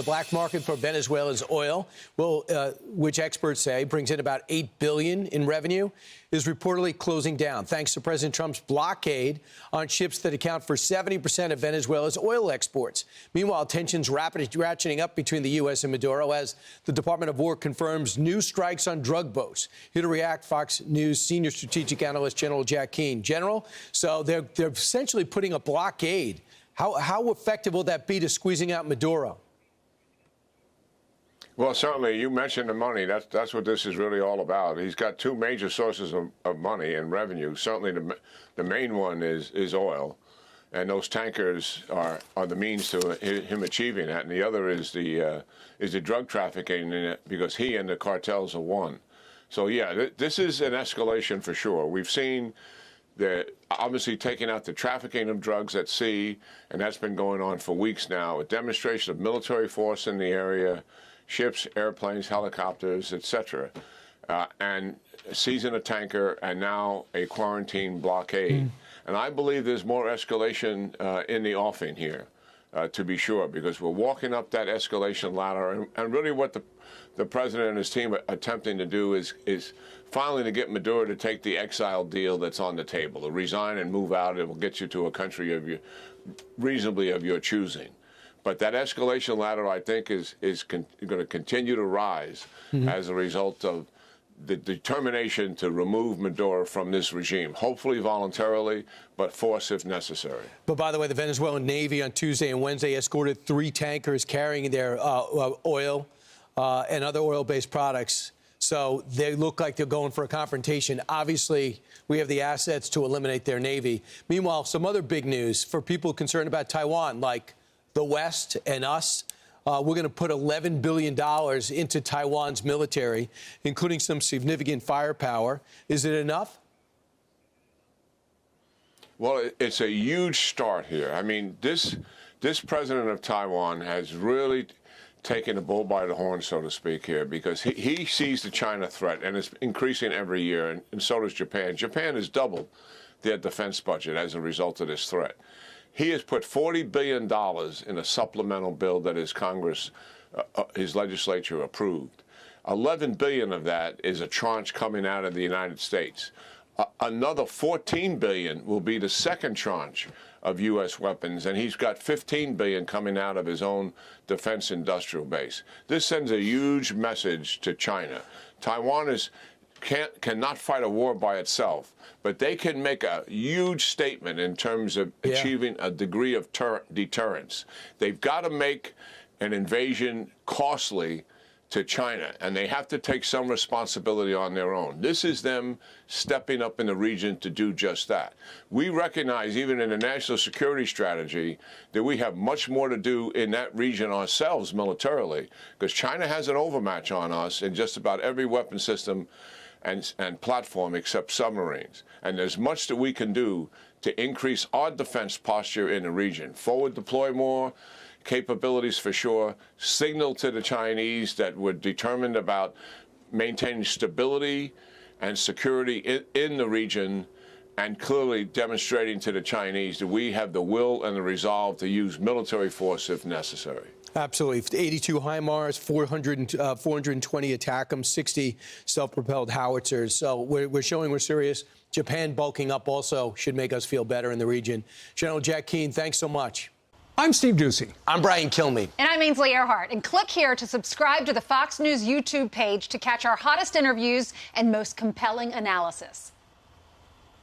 black market for Venezuela's oil, which experts say brings in about $8 billion in revenue, is reportedly closing down thanks to President Trump's blockade on ships that account for 70% of Venezuela's oil exports. Meanwhile, tensions rapidly ratcheting up between the U.S. and Maduro as the Department of War confirms new strikes on drug boats. Here to react, Fox News senior strategic analyst General Jack Keane. General, so they're essentially putting a blockade. How effective will that be to squeezing out Maduro? Well, certainly, you mentioned the money. That's what this is really all about. He's got two major sources of money and revenue. Certainly, the main one is oil, and those tankers are the means to him achieving that. And the other is the drug trafficking, because he and the cartels are one. So, yeah, this is an escalation for sure. We've seen obviously taking out the trafficking of drugs at sea, and that's been going on for weeks now. A demonstration of military force in the area. Ships, airplanes, helicopters, etc., and seizing a tanker, and now a quarantine blockade. And I believe there's more escalation in the offing here, to be sure, because we're walking up that escalation ladder. And really what the president and his team are attempting to do is finally to get Maduro to take the exile deal that's on the table, to resign and move out. It will get you to a country reasonably of your choosing. But that escalation ladder, I think, is going to continue to rise as a result of the determination to remove Maduro from this regime, hopefully voluntarily, but force if necessary. But by the way, the Venezuelan Navy on Tuesday and Wednesday escorted 3 tankers carrying their oil and other oil-based products. So they look like they're going for a confrontation. Obviously, we have the assets to eliminate their Navy. Meanwhile, some other big news for people concerned about Taiwan, like the West and us. We're going to put $11 billion into Taiwan's military, including some significant firepower. Is it enough? Well, it's a huge start here. I mean, this president of Taiwan has really taken the bull by the horn, so to speak, here, because he sees the China threat, and it's increasing every year, and so does Japan. Japan has doubled their defense budget as a result of this threat. He has put $40 billion in a supplemental bill that his Congress, his legislature approved. $11 billion of that is a tranche coming out of the United States. Another $14 billion will be the second tranche of U.S. weapons, and he's got $15 billion coming out of his own defense industrial base. This sends a huge message to China. Taiwan cannot fight a war by itself, but they can make a huge statement in terms of achieving a degree of deterrence. They've got to make an invasion costly to China, and they have to take some responsibility on their own. This is them stepping up in the region to do just that. We recognize, even in the national security strategy, that we have much more to do in that region ourselves militarily, because China has an overmatch on us in just about every weapon system and platform except submarines. And there's much that we can do to increase our defense posture in the region. Forward deploy more capabilities for sure, signal to the Chinese that we're determined about maintaining stability and security in the region, and clearly demonstrating to the Chinese that we have the will and the resolve to use military force if necessary. Absolutely. 82 HIMARS, 420 ATACMS, 60 self-propelled howitzers. So we're showing we're serious. Japan bulking up also should make us feel better in the region. General Jack Keane, thanks so much. I'm Steve Doocy. I'm Brian Kilmeade. And I'm Ainsley Earhart. And click here to subscribe to the Fox News YouTube page to catch our hottest interviews and most compelling analysis.